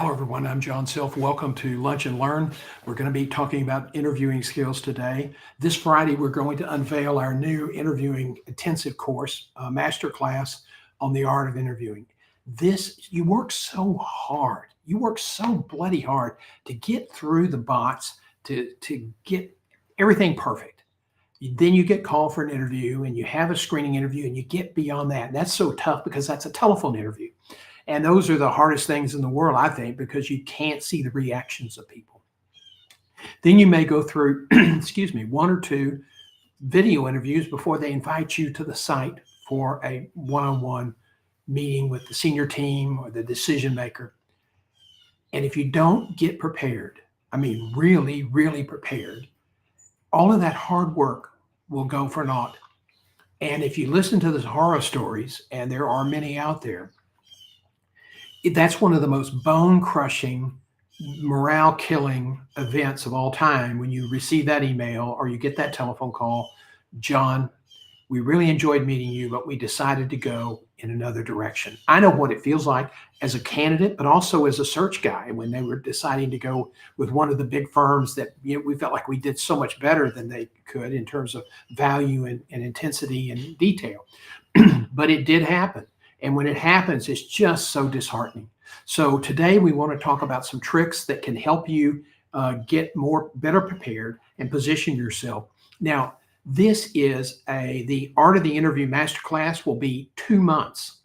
Hello, everyone. I'm John Silf. Welcome to Lunch and Learn. We're going to be talking about interviewing skills today. This Friday, we're going to unveil our new interviewing intensive course, a masterclass on the art of interviewing. You work so hard. You work so bloody hard to get through the bots, to get everything perfect. Then you get called for an interview and you have a screening interview and you get beyond that. And that's so tough because that's a telephone interview. And those are the hardest things in the world, I think, because you can't see the reactions of people. Then you may go through, one or two video interviews before they invite you to the site for a one-on-one meeting with the senior team or the decision maker. And if you don't get prepared, really, really prepared, all of that hard work will go for naught. And if you listen to the horror stories, and there are many out there, that's one of the most bone-crushing, morale-killing events of all time when you receive that email or you get that telephone call. John, we really enjoyed meeting you, but we decided to go in another direction. I know what it feels like as a candidate, but also as a search guy when they were deciding to go with one of the big firms that we felt like we did so much better than they could in terms of value and intensity and detail. But it did happen. And when it happens, it's just so disheartening. So today we want to talk about some tricks that can help you get better prepared and position yourself. Now, this is the Art of the Interview Masterclass will be 2 months.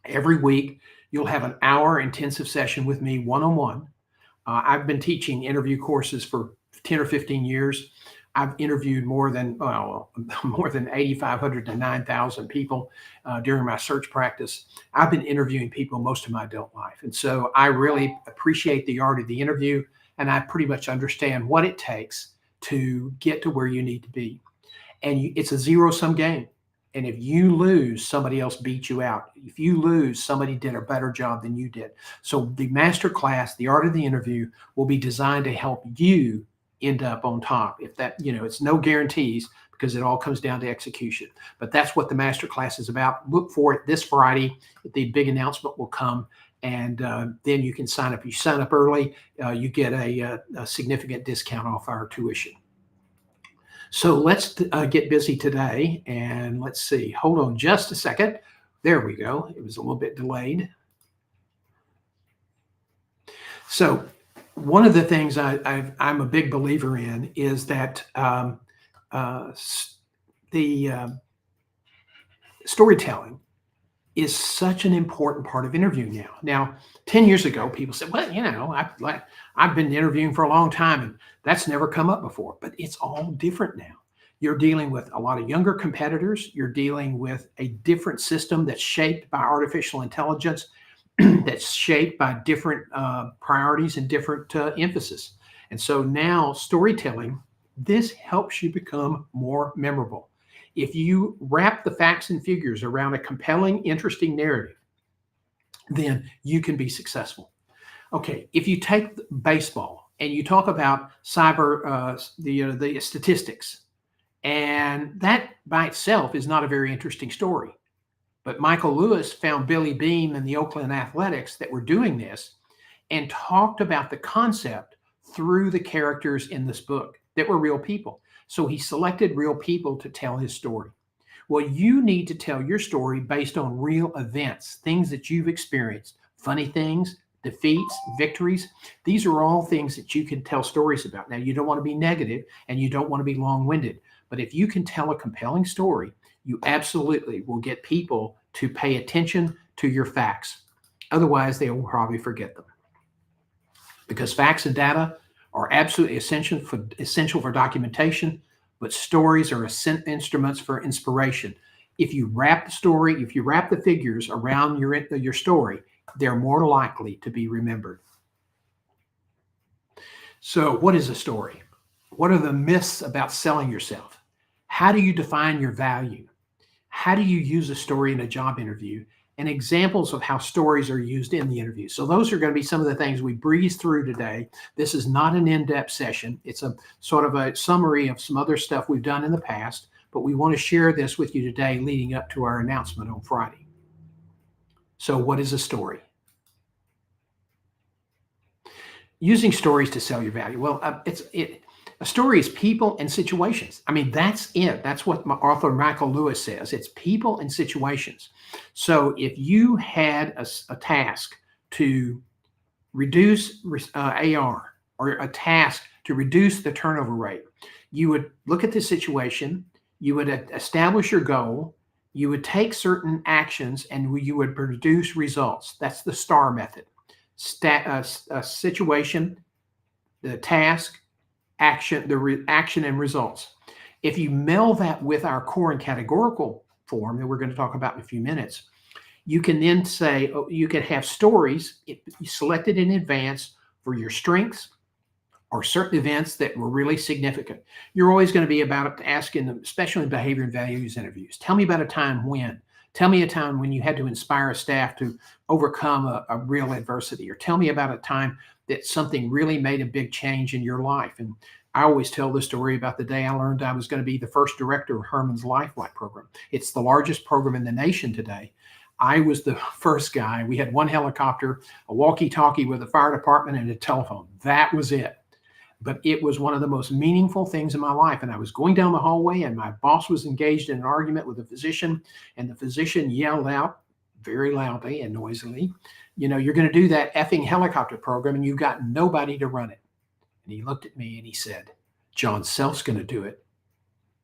Every week, you'll have an hour intensive session with me one-on-one. I've been teaching interview courses for 10 or 15 years. I've interviewed more than 8,500 to 9,000 people during my search practice. I've been interviewing people most of my adult life. And so I really appreciate the art of the interview, and I pretty much understand what it takes to get to where you need to be. And it's a zero-sum game. And if you lose, somebody else beat you out. If you lose, somebody did a better job than you did. So the master class, the art of the interview, will be designed to help you end up on top. If that, it's no guarantees because it all comes down to execution. But that's what the master class is about. Look for it this Friday. The big announcement will come, and then you can sign up. If you sign up early, you get a significant discount off our tuition. So let's get busy today, and let's see. Hold on just a second. There we go. It was a little bit delayed. So one of the things I'm a big believer in is that storytelling is such an important part of interviewing now. Now, 10 years ago, people said, well, I've been interviewing for a long time, and that's never come up before. But it's all different now. You're dealing with a lot of younger competitors. You're dealing with a different system that's shaped by artificial intelligence, that's shaped by different priorities and different emphasis. And so now storytelling, this helps you become more memorable. If you wrap the facts and figures around a compelling, interesting narrative, then you can be successful. Okay, if you take baseball and you talk about the statistics, and that by itself is not a very interesting story. But Michael Lewis found Billy Beane and the Oakland Athletics that were doing this and talked about the concept through the characters in this book that were real people. So he selected real people to tell his story. Well, you need to tell your story based on real events, things that you've experienced, funny things, defeats, victories. These are all things that you can tell stories about. Now, you don't want to be negative and you don't want to be long-winded, but if you can tell a compelling story, you absolutely will get people to pay attention to your facts. Otherwise, they will probably forget them. Because facts and data are absolutely essential for documentation, but stories are instruments for inspiration. If you wrap the figures around your story, they're more likely to be remembered. So what is a story? What are the myths about selling yourself? How do you define your value? How do you use a story in a job interview? And examples of how stories are used in the interview. So those are going to be some of the things we breeze through today. This is not an in-depth session. It's a sort of a summary of some other stuff we've done in the past, but we want to share this with you today leading up to our announcement on Friday. So what is a story? Using stories to sell your value. Well, a story is people and situations. I mean, that's it. That's what my author Michael Lewis says. It's people and situations. So if you had a task to reduce AR, or a task to reduce the turnover rate, you would look at the situation, you would establish your goal, you would take certain actions, and you would produce results. That's the STAR method. Situation, the task, action, action and results. If you meld that with our core and categorical form that we're going to talk about in a few minutes, you can then say, you can have stories selected in advance for your strengths or certain events that were really significant. You're always going to be about asking them, especially in behavior and values interviews. Tell me about a time when. Tell me a time when you had to inspire a staff to overcome a real adversity, or tell me about a time that something really made a big change in your life. And I always tell the story about the day I learned I was going to be the first director of Herman's Lifelight program. It's the largest program in the nation today. I was the first guy. We had one helicopter, a walkie-talkie with a fire department, and a telephone. That was it. But it was one of the most meaningful things in my life. And I was going down the hallway, and my boss was engaged in an argument with a physician, and the physician yelled out very loudly and noisily, you're going to do that effing helicopter program, and you've got nobody to run it. And he looked at me and he said, John Self's going to do it,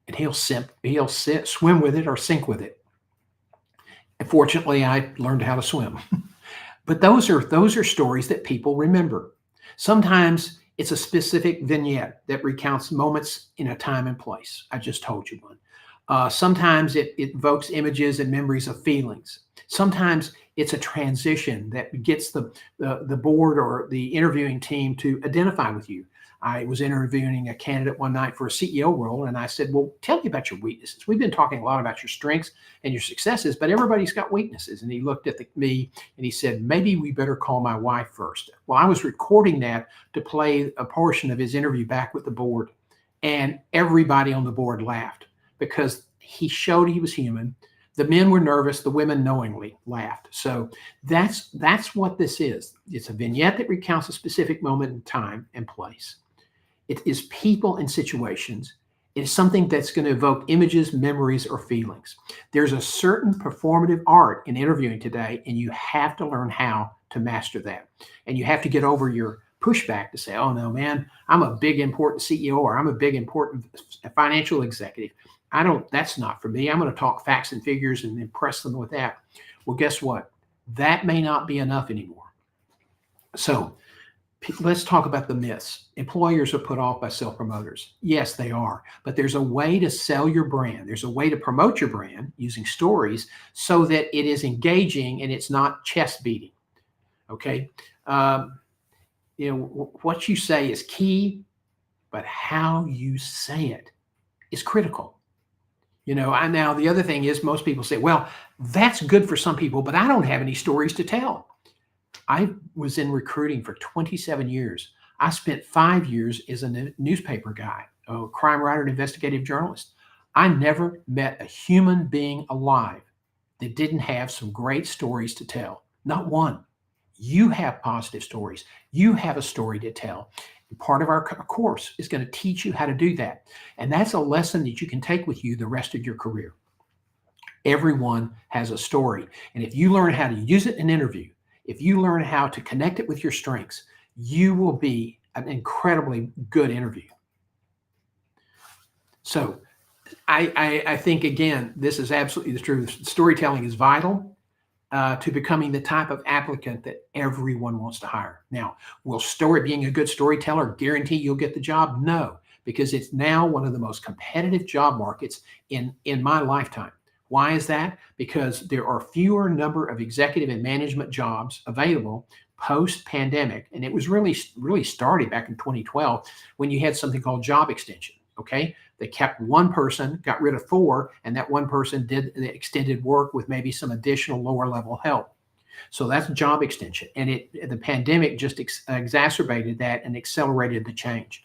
and he'll swim with it or sink with it. And fortunately, I learned how to swim. But those are stories that people remember. Sometimes it's a specific vignette that recounts moments in a time and place. I just told you one. Sometimes it evokes images and memories of feelings. Sometimes it's a transition that gets the board or the interviewing team to identify with you. I was interviewing a candidate one night for a CEO role, and I said, well, tell me about your weaknesses. We've been talking a lot about your strengths and your successes, but everybody's got weaknesses. And he looked at me and he said, maybe we better call my wife first. Well, I was recording that to play a portion of his interview back with the board, and everybody on the board laughed because he showed he was human. The men were nervous. The women knowingly laughed. So that's what this is. It's a vignette that recounts a specific moment in time and place. It is people and situations. It is something that's going to evoke images, memories, or feelings. There's a certain performative art in interviewing today, and you have to learn how to master that. And you have to get over your pushback to say, oh no, man, I'm a big, important CEO, or I'm a big, important financial executive. That's not for me. I'm going to talk facts and figures and impress them with that. Well, guess what? That may not be enough anymore. So let's talk about the myths. Employers are put off by self-promoters. Yes, they are. But there's a way to sell your brand. There's a way to promote your brand using stories so that it is engaging and it's not chest beating. Okay. What you say is key, but how you say it is critical. Now the other thing is, most people say, well, that's good for some people, but I don't have any stories to tell. I was in recruiting for 27 years. I spent 5 years as a newspaper guy, a crime writer and investigative journalist. I never met a human being alive that didn't have some great stories to tell. Not one. You have positive stories. You have a story to tell. Part of our course is going to teach you how to do that. And that's a lesson that you can take with you the rest of your career. Everyone has a story. And if you learn how to use it in an interview, if you learn how to connect it with your strengths, you will be an incredibly good interview. So I think, again, this is absolutely the truth. Storytelling is vital to becoming the type of applicant that everyone wants to hire. Now, will being a good storyteller guarantee you'll get the job? No, because it's now one of the most competitive job markets in my lifetime. Why is that? Because there are fewer number of executive and management jobs available post-pandemic. And it was really started back in 2012 when you had something called job extension. Okay. They kept one person, got rid of 4, and that one person did the extended work with maybe some additional lower level help. So that's job extension. And the pandemic just exacerbated that and accelerated the change.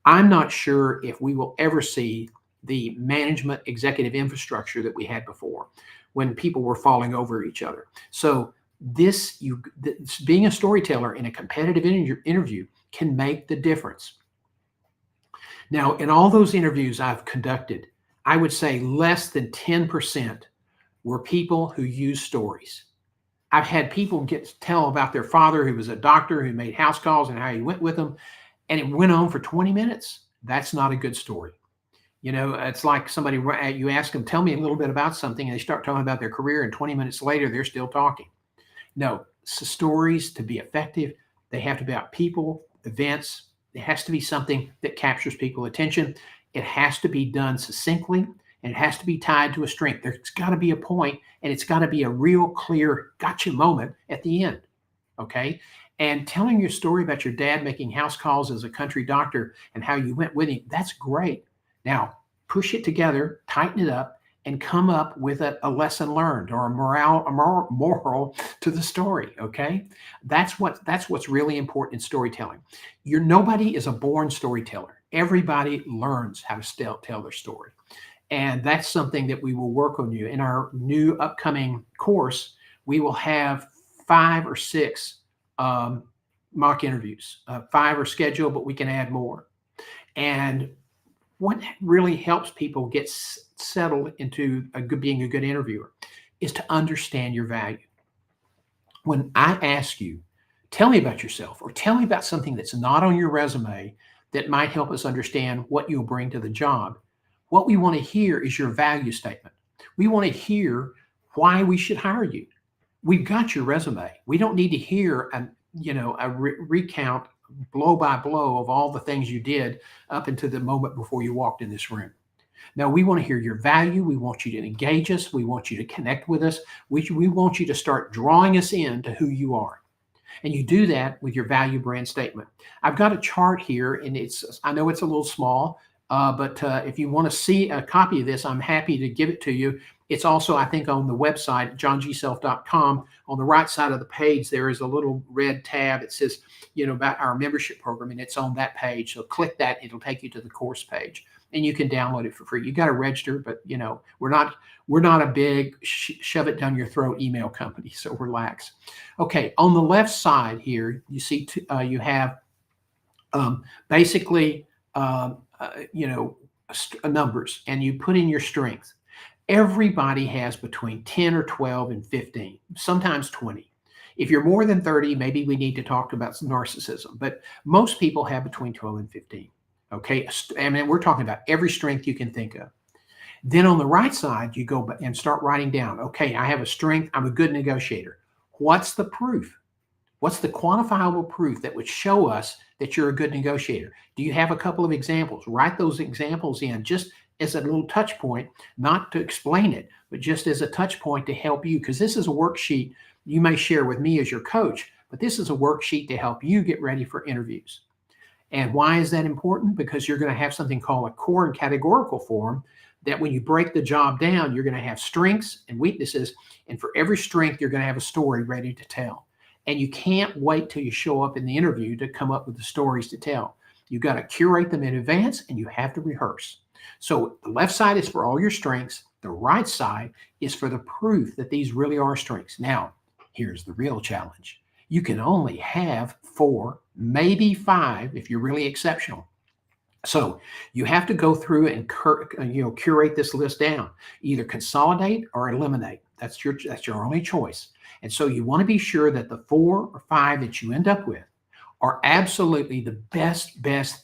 I'm not sure if we will ever see the management executive infrastructure that we had before, when people were falling over each other. So being a storyteller in a competitive interview can make the difference. Now, in all those interviews I've conducted, I would say less than 10% were people who use stories. I've had people get to tell about their father who was a doctor who made house calls and how he went with them, and it went on for 20 minutes. That's not a good story. It's like somebody, you ask them, tell me a little bit about something, and they start talking about their career, and 20 minutes later, they're still talking. No, stories, to be effective, they have to be about people, events. It has to be something that captures people's attention. It has to be done succinctly, and it has to be tied to a strength. There's got to be a point, and it's got to be a real clear gotcha moment at the end. Okay. And telling your story about your dad making house calls as a country doctor and how you went with him, that's great. Now, push it together, tighten it up, and come up with a lesson learned or a moral to the story. Okay, that's what's really important in storytelling. Nobody is a born storyteller. Everybody learns how to tell their story, and that's something that we will work on you in our new upcoming course. We will have 5 or 6 mock interviews. 5 are scheduled, but we can add more. And what really helps people get settled into being a good interviewer is to understand your value. When I ask you, tell me about yourself or tell me about something that's not on your resume that might help us understand what you'll bring to the job, what we want to hear is your value statement. We want to hear why we should hire you. We've got your resume. We don't need to hear a recount blow by blow of all the things you did up until the moment before you walked in this room. Now, we want to hear your value. We want you to engage us. We want you to connect with us. We want you to start drawing us into who you are. And you do that with your value brand statement. I've got a chart here, and I know it's a little small, but if you want to see a copy of this, I'm happy to give it to you. It's also, I think, on the website, johnGself.com. On the right side of the page, there is a little red tab. It says, about our membership program, and it's on that page. So click that. It'll take you to the course page, and you can download it for free. You got to register, but we're not a big shove it down your throat email company. So relax. Okay, on the left side here, you see you have basically numbers, and you put in your strengths. Everybody has between 10 or 12 and 15, sometimes 20. If you're more than 30, maybe we need to talk about narcissism, but most people have between 12 and 15. Okay, I mean, we're talking about every strength you can think of. Then on the right side, you go and start writing down, okay, I have a strength, I'm a good negotiator. What's the proof? What's the quantifiable proof that would show us that you're a good negotiator? Do you have a couple of examples? Write those examples in just as a little touch point, not to explain it, but just as a touch point to help you, because this is a worksheet you may share with me as your coach, but this is a worksheet to help you get ready for interviews. And why is that important? Because you're going to have something called a core and categorical form that when you break the job down, you're going to have strengths and weaknesses. And for every strength, you're going to have a story ready to tell. And you can't wait till you show up in the interview to come up with the stories to tell. You've got to curate them in advance, and you have to rehearse. So the left side is for all your strengths. The right side is for the proof that these really are strengths. Now, here's the real challenge. You can only have 4, maybe 5 if you're really exceptional. So you have to go through and curate this list down. Either consolidate or eliminate. That's your only choice. And so you want to be sure that the 4 or 5 that you end up with are absolutely the best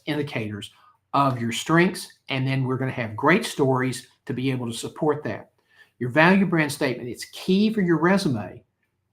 indicators of your strengths. And then we're going to have great stories to be able to support that. Your value brand statement, it's key for your resume,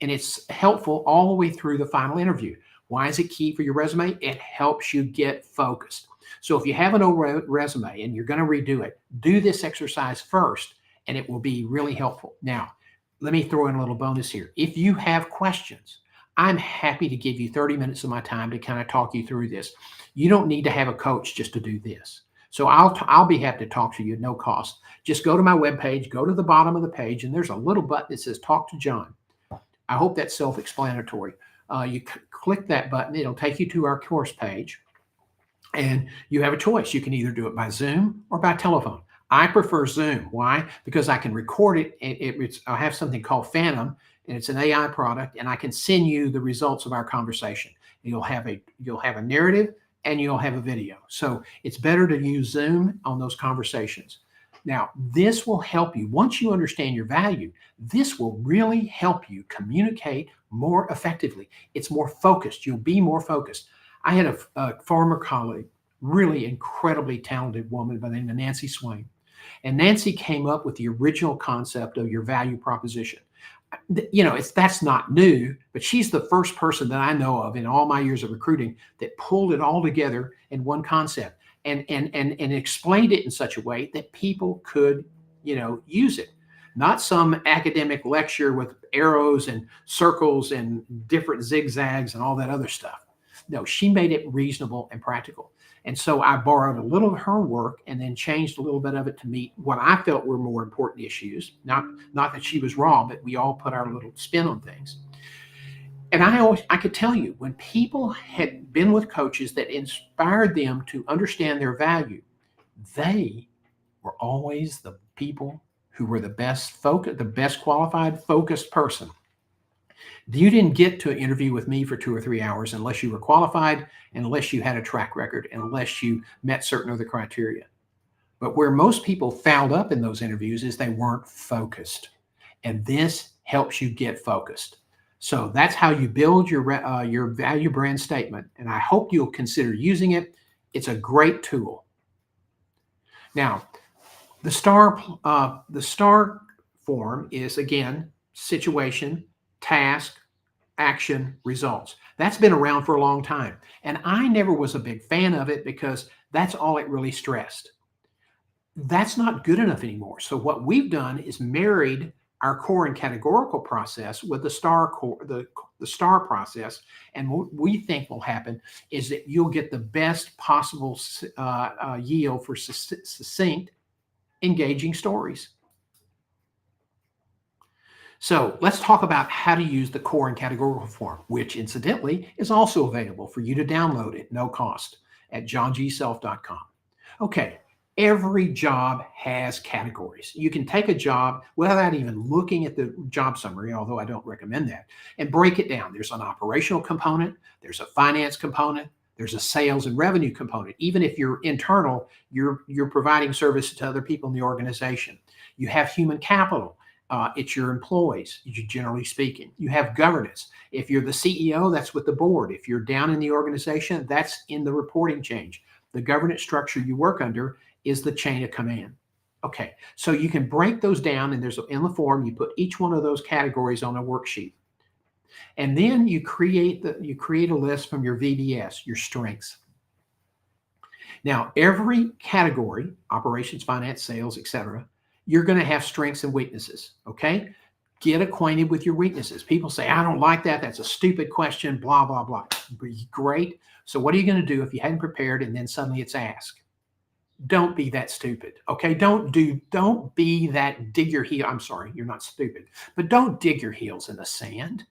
and it's helpful all the way through the final interview. Why is it key for your resume? It helps you get focused. So if you have an old resume and you're going to redo it, do this exercise first, and it will be really helpful. Now, let me throw in a little bonus here. If you have questions, I'm happy to give you 30 minutes of my time to kind of talk you through this. You don't need to have a coach just to do this. So I'll be happy to talk to you at no cost. Just go to my webpage, go to the bottom of the page, and there's a little button that says Talk to John. I hope that's self-explanatory. You click that button, it'll take you to our course page, and you have a choice. You can either do it by Zoom or by telephone. I prefer Zoom. Why? Because I can record it. I have something called Phantom, and it's an AI product, and I can send you the results of our conversation. You'll have a narrative and you'll have a video. So it's better to use Zoom on those conversations. Now, this will help you. Once you understand your value, this will really help you communicate more effectively. It's more focused. You'll be more focused. I had a former colleague, really incredibly talented woman by the name of Nancy Swain. And Nancy came up with the original concept of your value proposition. That's not new, but she's the first person that I know of in all my years of recruiting that pulled it all together in one concept and explained it in such a way that people could, use it. Not some academic lecture with arrows and circles and different zigzags and all that other stuff. No, she made it reasonable and practical. And so I borrowed a little of her work and then changed a little bit of it to meet what I felt were more important issues. Not that she was wrong, but we all put our little spin on things. And I could tell you, when people had been with coaches that inspired them to understand their value, they were always the people who were the best qualified, focused person. You didn't get to an interview with me for 2 or 3 hours unless you were qualified, unless you had a track record, unless you met certain other criteria. But where most people fouled up in those interviews is they weren't focused. And this helps you get focused. So that's how you build your value brand statement. And I hope you'll consider using it. It's a great tool. Now, the STAR form is, again, situation, task, action, results. That's been around for a long time. And I never was a big fan of it because that's all it really stressed. That's not good enough anymore. So what we've done is married our core and categorical process with the STAR process. And what we think will happen is that you'll get the best possible yield for succinct, engaging stories. So let's talk about how to use the core and categorical form, which incidentally is also available for you to download at no cost at johngself.com. Okay, every job has categories. You can take a job without even looking at the job summary, although I don't recommend that, and break it down. There's an operational component, there's a finance component, there's a sales and revenue component. Even if you're internal, you're providing service to other people in the organization. You have human capital. It's your employees, generally speaking. You have governance. If you're the CEO, that's with the board. If you're down in the organization, that's in the reporting chain. The governance structure you work under is the chain of command. Okay, so you can break those down, and in the form, you put each one of those categories on a worksheet. And then you create a list from your VBS, your strengths. Now, every category, operations, finance, sales, etc., you're going to have strengths and weaknesses, okay? Get acquainted with your weaknesses. People say, I don't like that. That's a stupid question, blah, blah, blah. Great. So what are you going to do if you hadn't prepared and then suddenly it's asked? Don't be that stupid, okay? Don't be that dig your heel. I'm sorry, you're not stupid, but don't dig your heels in the sand.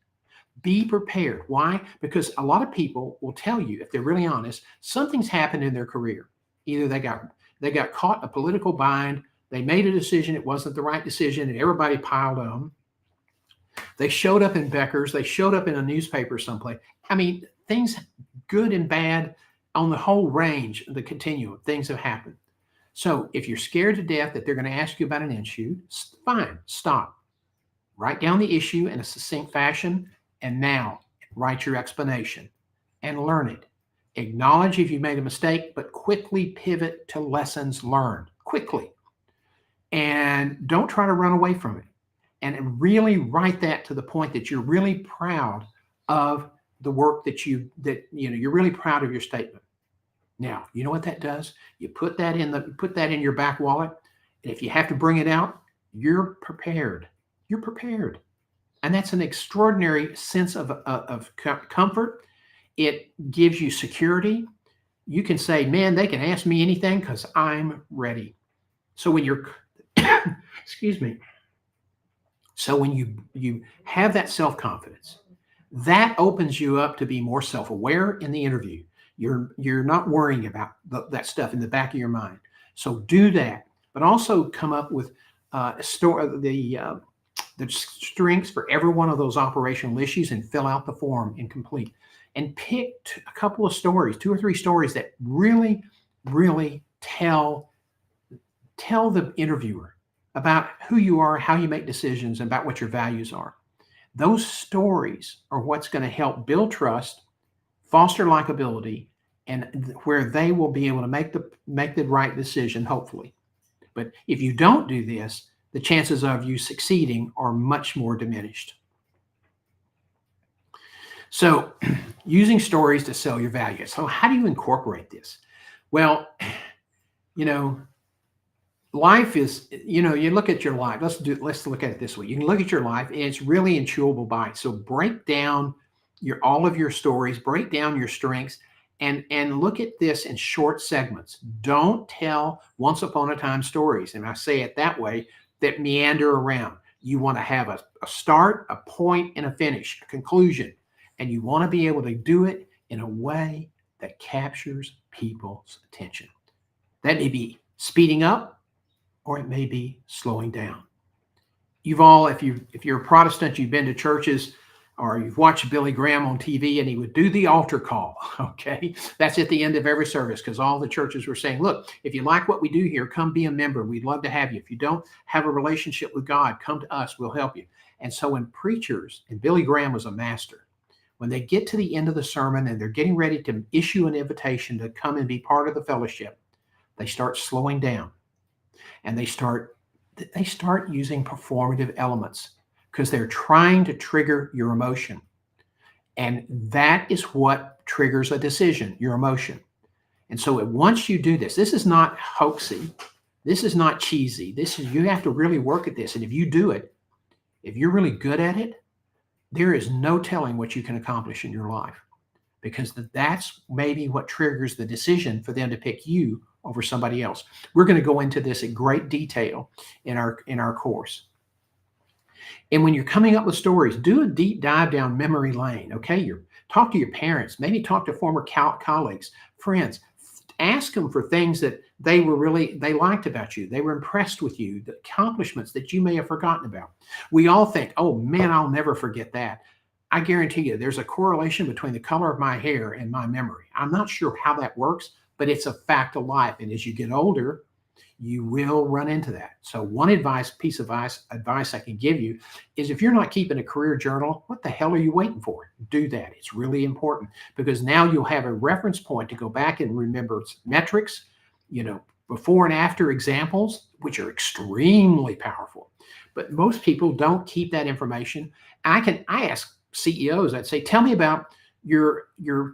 Be prepared. Why? Because a lot of people will tell you, if they're really honest, something's happened in their career. Either they got caught in a political bind, they made a decision, it wasn't the right decision, and everybody piled on them. They showed up in Becker's, they showed up in a newspaper someplace. I mean, things good and bad on the whole range, the continuum, things have happened. So if you're scared to death that they're going to ask you about an issue, fine, stop. Write down the issue in a succinct fashion, and now write your explanation and learn it. Acknowledge if you made a mistake, but quickly pivot to lessons learned, quickly. And don't try to run away from it. And really write that to the point that you're really proud of the work you're really proud of your statement. Now, you know what that does? You put that in your back wallet, and if you have to bring it out, you're prepared. You're prepared. And that's an extraordinary sense of comfort. It gives you security. You can say, man, they can ask me anything because I'm ready. So when you're excuse me. So when you have that self-confidence, that opens you up to be more self-aware in the interview. You're not worrying about that stuff in the back of your mind. So do that, but also come up with the strengths for every one of those operational issues and fill out the form and complete. And pick a couple of stories, 2 or 3 stories that really, really tell the interviewer about who you are, how you make decisions, and about what your values are. Those stories are what's going to help build trust, foster likability, and where they will be able to make the right decision, hopefully. But if you don't do this, the chances of you succeeding are much more diminished. So, using stories to sell your value. So, how do you incorporate this? Well, you know, life is, you look at your life. Let's look at it this way. You can look at your life, and it's really in chewable bites. So, break down all of your stories, break down your strengths, and look at this in short segments. Don't tell once upon a time stories, and I say it that way, that meander around. You want to have a start, a point, and a finish, a conclusion. And you want to be able to do it in a way that captures people's attention. That may be speeding up, or it may be slowing down. You've all, if you're a Protestant, you've been to churches, or you've watched Billy Graham on TV, and he would do the altar call. Okay, that's at the end of every service, because all the churches were saying, "Look, if you like what we do here, come be a member. We'd love to have you. If you don't have a relationship with God, come to us. We'll help you." And so, when preachers, and Billy Graham was a master, when they get to the end of the sermon and they're getting ready to issue an invitation to come and be part of the fellowship, they start slowing down, and they start using performative elements, because they're trying to trigger your emotion. And that is what triggers a decision, your emotion. And so once you do this is not hoaxy. This is not cheesy. You have to really work at this. And if you do it, if you're really good at it, there is no telling what you can accomplish in your life, because that's maybe what triggers the decision for them to pick you over somebody else. We're going to go into this in great detail in our course. And when you're coming up with stories, do a deep dive down memory lane. Okay, talk to your parents, maybe talk to former colleagues, friends. Ask them for things that they liked about you. They were impressed with you, the accomplishments that you may have forgotten about. We all think, "Oh man, I'll never forget that." I guarantee you there's a correlation between the color of my hair and my memory. I'm not sure how that works, but it's a fact of life. And as you get older, you will run into that. So one piece of advice I can give you is, if you're not keeping a career journal, what the hell are you waiting for? Do that. It's really important, because now you'll have a reference point to go back and remember metrics, before and after examples, which are extremely powerful. But most people don't keep that information. I ask CEOs, I'd say, "Tell me about your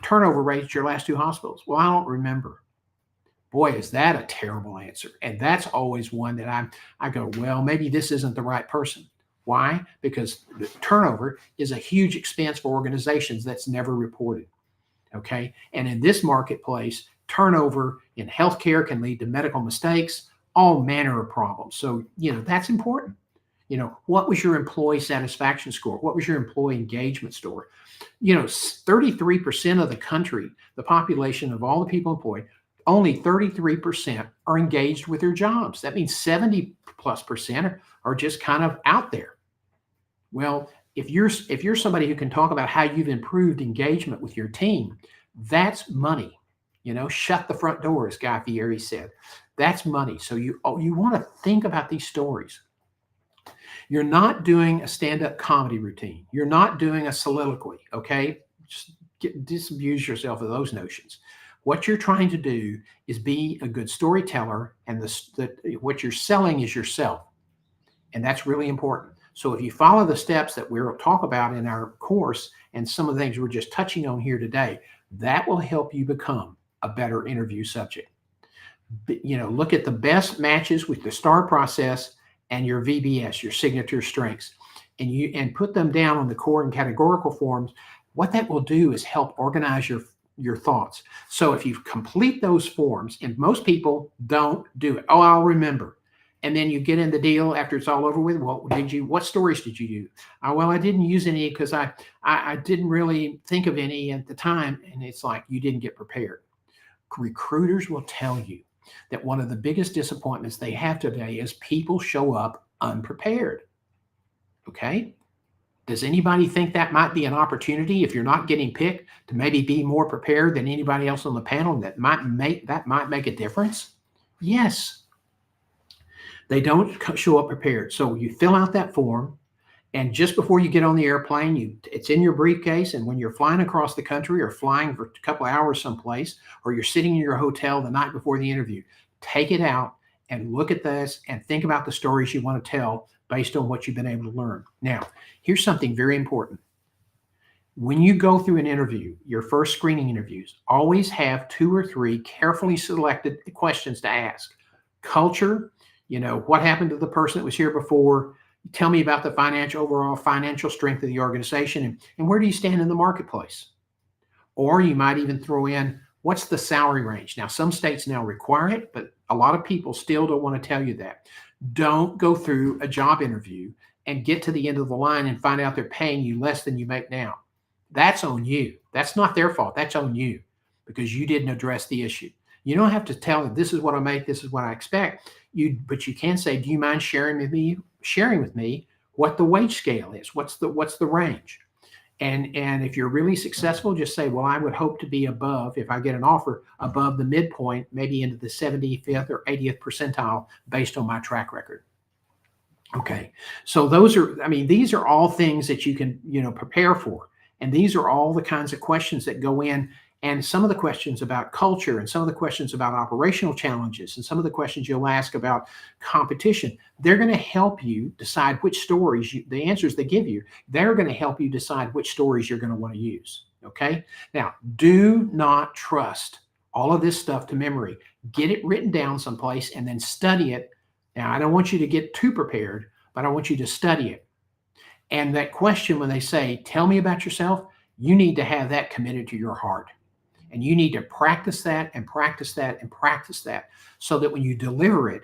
turnover rate at your last 2 hospitals." "Well, I don't remember." Boy, is that a terrible answer. And that's always one that I go, well, maybe this isn't the right person. Why? Because the turnover is a huge expense for organizations that's never reported. Okay. And in this marketplace, turnover in healthcare can lead to medical mistakes, all manner of problems. So, that's important. What was your employee satisfaction score? What was your employee engagement score? 33% of the country, the population of all the people employed, only 33% are engaged with their jobs. That means 70+% are just kind of out there. Well, if you're somebody who can talk about how you've improved engagement with your team, that's money. Shut the front door, as Guy Fieri said. That's money. So you want to think about these stories. You're not doing a stand-up comedy routine. You're not doing a soliloquy, okay? Just disabuse yourself of those notions. What you're trying to do is be a good storyteller, and what you're selling is yourself. And that's really important. So if you follow the steps that we'll talk about in our course, and some of the things we're just touching on here today, that will help you become a better interview subject. Look at the best matches with the STAR process and your VBS, your signature strengths, and put them down on the core and categorical forms. What that will do is help organize your thoughts. So if you complete those forms, and most people don't do it. "Oh, I'll remember." And then you get in the deal after it's all over with. "Well, what stories did you do?" "Well, I didn't use any because I didn't really think of any at the time." And it's like, you didn't get prepared. Recruiters will tell you that one of the biggest disappointments they have today is people show up unprepared. Okay. Does anybody think that might be an opportunity if you're not getting picked to maybe be more prepared than anybody else on the panel that might make a difference? Yes. They don't show up prepared. So you fill out that form, and just before you get on the airplane, it's in your briefcase. And when you're flying across the country or flying for a couple of hours someplace, or you're sitting in your hotel the night before the interview, take it out and look at this and think about the stories you want to tell based on what you've been able to learn. Now, here's something very important. When you go through an interview, your first screening interviews, always have 2 or 3 carefully selected questions to ask. Culture, what happened to the person that was here before? Tell me about the overall financial strength of the organization, and where do you stand in the marketplace? Or you might even throw in, what's the salary range? Now, some states now require it, but a lot of people still don't want to tell you that. Don't go through a job interview and get to the end of the line and find out they're paying you less than you make now. That's on you. That's not their fault. That's on you because you didn't address the issue. You don't have to tell them, this is what I make, this is what I expect. But you can say, do you mind sharing with me what the wage scale is? What's the range? And if you're really successful, just say, well, I would hope to be above, if I get an offer, above the midpoint, maybe into the 75th or 80th percentile based on my track record. Okay. So these are all things that you can, prepare for. And these are all the kinds of questions that go in. And some of the questions about culture, and some of the questions about operational challenges, and some of the questions you'll ask about competition, they're going to help you decide which stories, the answers they give you, they're going to help you decide which stories you're going to want to use. Okay. Now, do not trust all of this stuff to memory. Get it written down someplace and then study it. Now, I don't want you to get too prepared, but I want you to study it. And that question, when they say, tell me about yourself, you need to have that committed to your heart. And you need to practice that and practice that and practice that so that when you deliver it,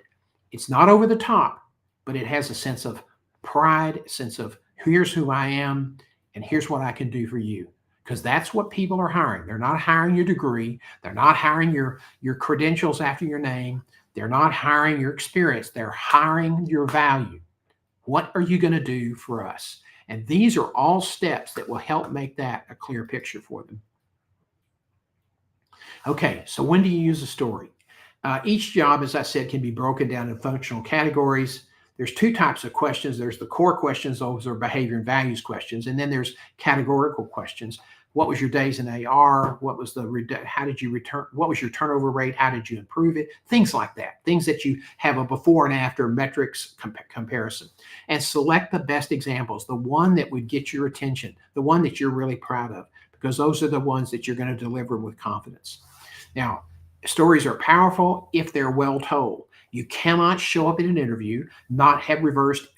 it's not over the top, but it has a sense of pride, a sense of here's who I am and here's what I can do for you. Because that's what people are hiring. They're not hiring your degree. They're not hiring your credentials after your name. They're not hiring your experience. They're hiring your value. What are you going to do for us? And these are all steps that will help make that a clear picture for them. Okay, so when do you use a story? Each job, as I said, can be broken down into functional categories. There's 2 types of questions. There's the core questions, those are behavior and values questions, and then there's categorical questions. What was your days in AR? How did you return? What was your turnover rate? How did you improve it? Things like that. Things that you have a before and after metrics comparison. And select the best examples, the one that would get your attention, the one that you're really proud of, because those are the ones that you're going to deliver with confidence. Now, stories are powerful if they're well told. You cannot show up in an interview, not have rehearsed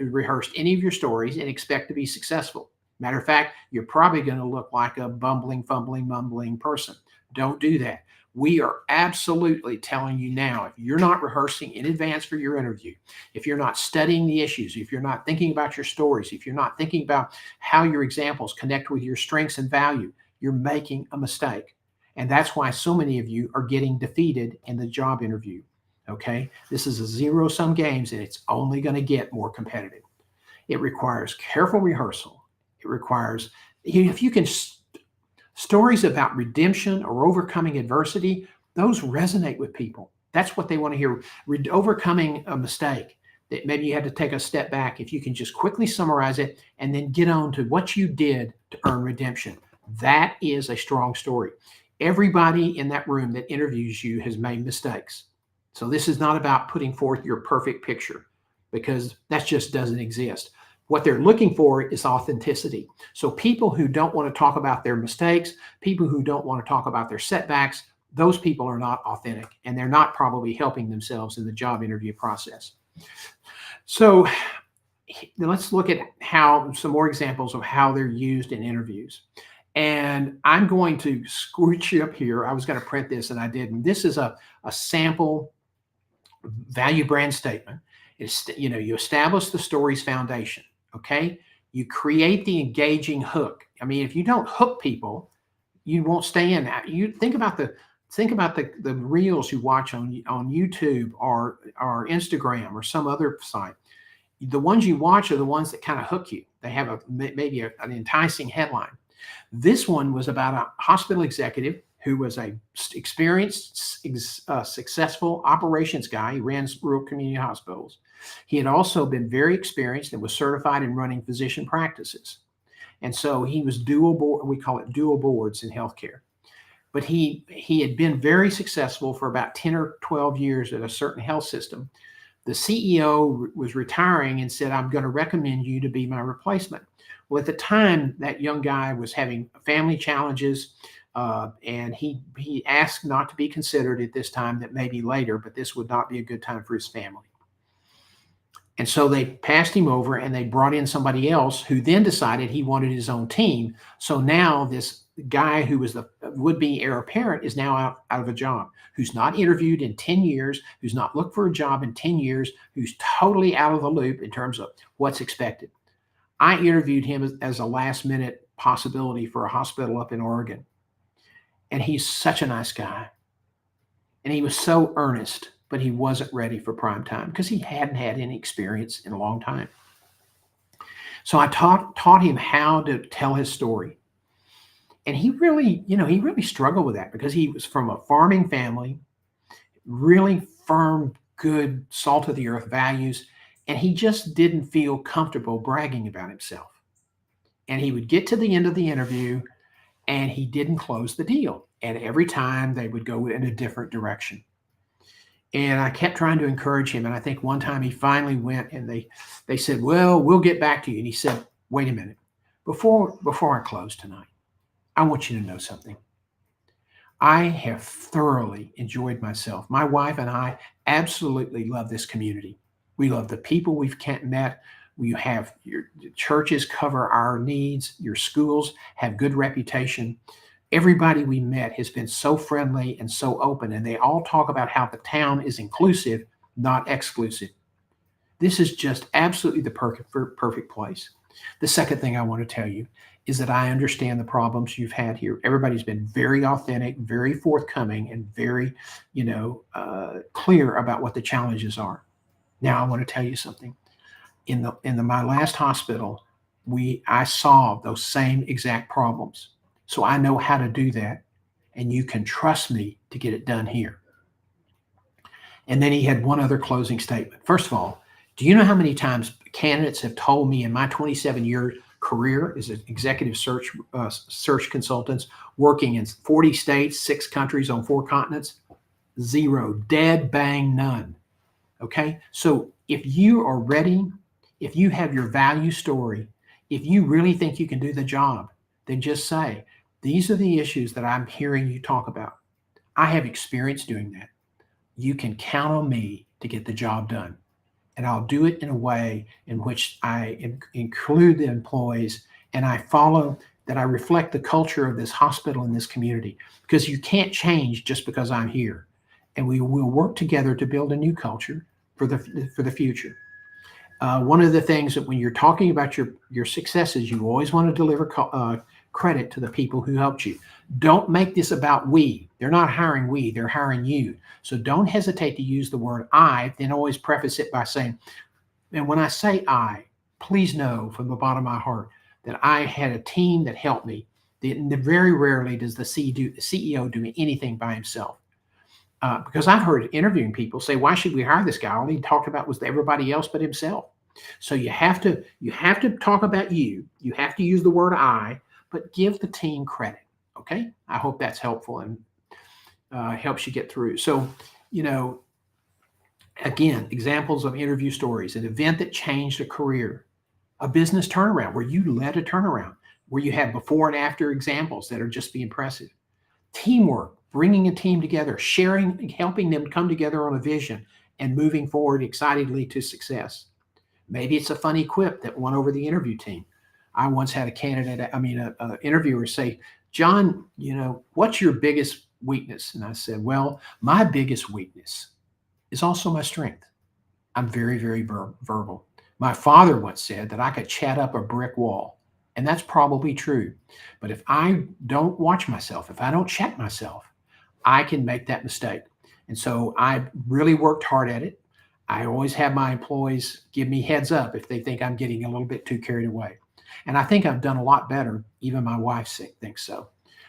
any of your stories, and expect to be successful. Matter of fact, you're probably going to look like a bumbling, fumbling, mumbling person. Don't do that. We are absolutely telling you now, if you're not rehearsing in advance for your interview, if you're not studying the issues, if you're not thinking about your stories, if you're not thinking about how your examples connect with your strengths and value, you're making a mistake. And that's why so many of you are getting defeated in the job interview. Okay? This is a zero-sum game, and it's only going to get more competitive. It requires careful rehearsal. It requires, if you can, stories about redemption or overcoming adversity, those resonate with people. That's what they want to hear. Overcoming a mistake that maybe you had to take a step back. If you can just quickly summarize it and then get on to what you did to earn redemption, that is a strong story. Everybody in that room that interviews you has made mistakes. So this is not about putting forth your perfect picture, because that just doesn't exist. What they're looking for is authenticity. So people who don't want to talk about their mistakes, people who don't want to talk about their setbacks, those people are not authentic, and they're not probably helping themselves in the job interview process. So let's look at some more examples of how they're used in interviews. And I'm going to scooch you up here. I was going to print this and I didn't. This is a sample value brand statement. It's, you establish the story's foundation. Okay. You create the engaging hook. I mean, if you don't hook people, you won't stay in that. You think about the reels you watch on YouTube or Instagram or some other site. The ones you watch are the ones that kind of hook you. They have maybe an enticing headline. This one was about a hospital executive who was a experienced, successful operations guy. He ran rural community hospitals. He had also been very experienced and was certified in running physician practices. And so he was dual board, we call it dual boards in healthcare. But he had been very successful for about 10 or 12 years at a certain health system. The CEO was retiring and said, I'm going to recommend you to be my replacement. Well, at the time, that young guy was having family challenges, and he asked not to be considered at this time, that maybe later, but this would not be a good time for his family. And so they passed him over and they brought in somebody else who then decided he wanted his own team. So now this guy who was the would-be heir apparent is now out of a job, who's not interviewed in 10 years, who's not looked for a job in 10 years, who's totally out of the loop in terms of what's expected. I interviewed him as a last-minute possibility for a hospital up in Oregon. And he's such a nice guy. And he was so earnest, but he wasn't ready for prime time because he hadn't had any experience in a long time. So I taught him how to tell his story. And he really struggled with that because he was from a farming family, really firm, good, salt of the earth values, and he just didn't feel comfortable bragging about himself. And he would get to the end of the interview and he didn't close the deal. And every time they would go in a different direction. And I kept trying to encourage him. And I think one time he finally went and they said, well, we'll get back to you. And he said, wait a minute, before I close tonight, I want you to know something. I have thoroughly enjoyed myself. My wife and I absolutely love this community. We love the people we've met. We have your churches cover our needs. Your schools have good reputation. Everybody we met has been so friendly and so open, and they all talk about how the town is inclusive, not exclusive. This is just absolutely the perfect place. The second thing I want to tell you is that I understand the problems you've had here. Everybody's been very authentic, very forthcoming, and very, clear about what the challenges are. Now, I want to tell you something. In my last hospital, I solved those same exact problems. So I know how to do that, and you can trust me to get it done here. And then he had one other closing statement. First of all, do you know how many times candidates have told me in my 27-year career as an executive search consultants working in 40 states, 6 countries on 4 continents? 0, dead bang none. Okay, so if you are ready, if you have your value story, if you really think you can do the job, then just say, these are the issues that I'm hearing you talk about. I have experience doing that. You can count on me to get the job done. And I'll do it in a way in which I include the employees and I follow that I reflect the culture of this hospital and this community, because you can't change just because I'm here. And we will work together to build a new culture for the future. One of the things that when you're talking about your successes, you always want to deliver credit to the people who helped you. Don't make this about we. They're not hiring we, they're hiring you. So don't hesitate to use the word I, then always preface it by saying, and when I say I, please know from the bottom of my heart that I had a team that helped me. Very rarely does the CEO do anything by himself. Because I've heard interviewing people say, why should we hire this guy? All he talked about was everybody else but himself. So you have to talk about you. You have to use the word I, but give the team credit. Okay? I hope that's helpful and helps you get through. So, again, examples of interview stories: an event that changed a career, a business turnaround where you led a turnaround, where you have before and after examples that are just be impressive. Teamwork, bringing a team together, sharing, helping them come together on a vision and moving forward excitedly to success. Maybe it's a funny quip that won over the interview team. I once had an interviewer say, John, what's your biggest weakness? And I said, well, my biggest weakness is also my strength. I'm very, very verbal. My father once said that I could chat up a brick wall, and that's probably true. But if I don't watch myself, if I don't check myself, I can make that mistake. And so I really worked hard at it. I always have my employees give me heads up if they think I'm getting a little bit too carried away. And I think I've done a lot better. Even my wife thinks so.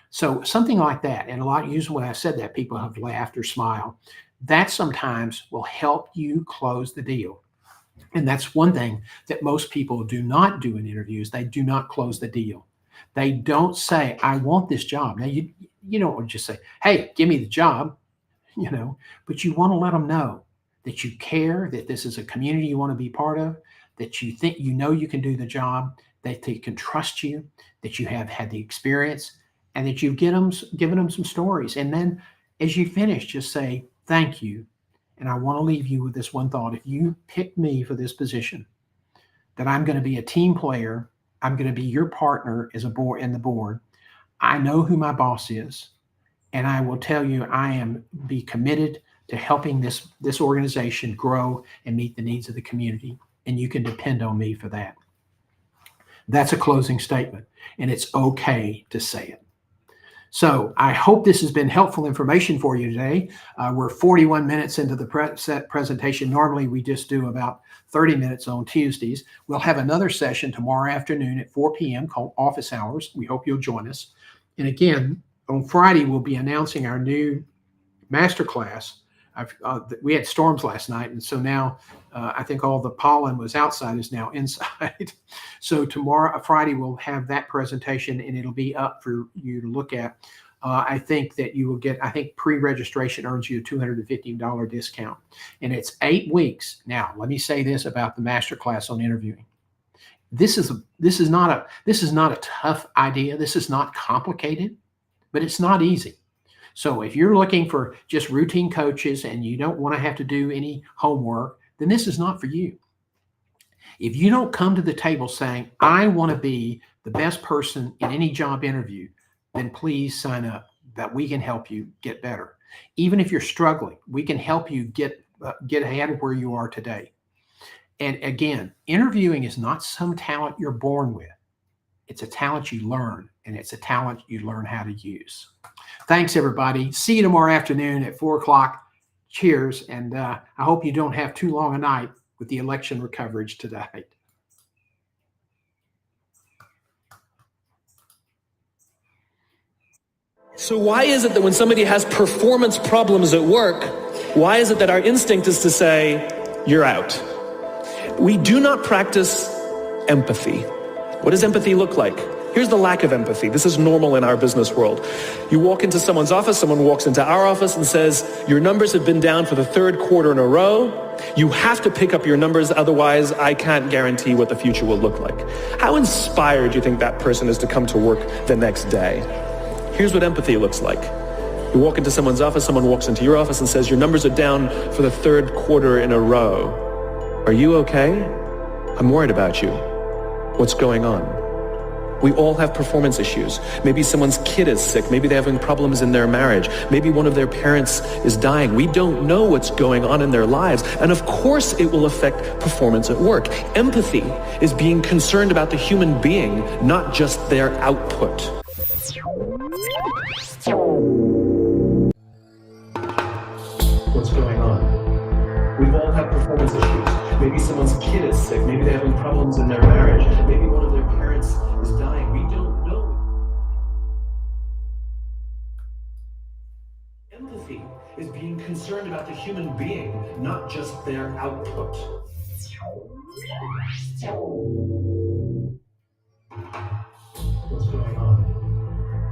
So something like that. And a lot, usually when I said that, people have laughed or smiled. That sometimes will help you close the deal. And that's one thing that most people do not do in interviews. They do not close the deal. They don't say, I want this job. Now, you don't just say, hey, give me the job, but you want to let them know that you care, that this is a community you want to be part of, that you think you can do the job, that they can trust you, that you have had the experience, and that you've given them some stories. And then as you finish, just say, thank you. And I want to leave you with this one thought. If you pick me for this position, that I'm going to be a team player, I'm going to be your partner as a board in the board. I know who my boss is, and I will tell you I am be committed to helping this organization grow and meet the needs of the community, and you can depend on me for that. That's a closing statement, and it's okay to say it. So I hope this has been helpful information for you today. We're 41 minutes into the presentation. Normally, we just do about 30 minutes on Tuesdays. We'll have another session tomorrow afternoon at 4 p.m. called Office Hours. We hope you'll join us. And again, on Friday, we'll be announcing our new masterclass. We had storms last night, and so now I think all the pollen was outside is now inside. So tomorrow, Friday, we'll have that presentation, and it'll be up for you to look at. I think that you will get, I think pre-registration earns you a $215 discount, and it's 8 weeks. Now, let me say this about the masterclass on interviewing. This is not a tough idea. This is not complicated, but it's not easy. So if you're looking for just routine coaches and you don't want to have to do any homework, then this is not for you. If you don't come to the table saying, I want to be the best person in any job interview, then please sign up, that we can help you get better. Even if you're struggling, we can help you get ahead of where you are today. And again, interviewing is not some talent you're born with. It's a talent you learn, and it's a talent you learn how to use. Thanks, everybody. See you tomorrow afternoon at 4 o'clock. Cheers, and I hope you don't have too long a night with the election coverage tonight. So why is it that when somebody has performance problems at work, why is it that our instinct is to say, you're out? We do not practice empathy. What does empathy look like? Here's the lack of empathy. This is normal in our business world. You walk into someone's office, someone walks into our office and says, your numbers have been down for the 3rd quarter in a row. You have to pick up your numbers, otherwise I can't guarantee what the future will look like. How inspired do you think that person is to come to work the next day? Here's what empathy looks like. You walk into someone's office, someone walks into your office and says, your numbers are down for the 3rd quarter in a row. Are you okay? I'm worried about you. What's going on? We all have performance issues. Maybe someone's kid is sick. Maybe they're having problems in their marriage. Maybe one of their parents is dying. We don't know what's going on in their lives. And of course it will affect performance at work. Empathy is being concerned about the human being, not just their output. What's going on? We all have performance issues. Maybe someone's kid is sick. Maybe they're having problems in their marriage. Maybe one of their parents is dying. We don't know. Empathy is being concerned about the human being, not just their output. What's going on?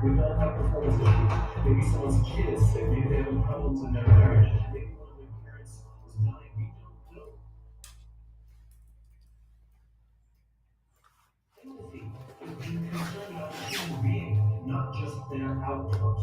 We all have performance issues. Maybe someone's kid is sick. Maybe they're having problems in their marriage. Maybe one of their parents is dying. We don't know. Empathy is being concerned about the human being, not just their output.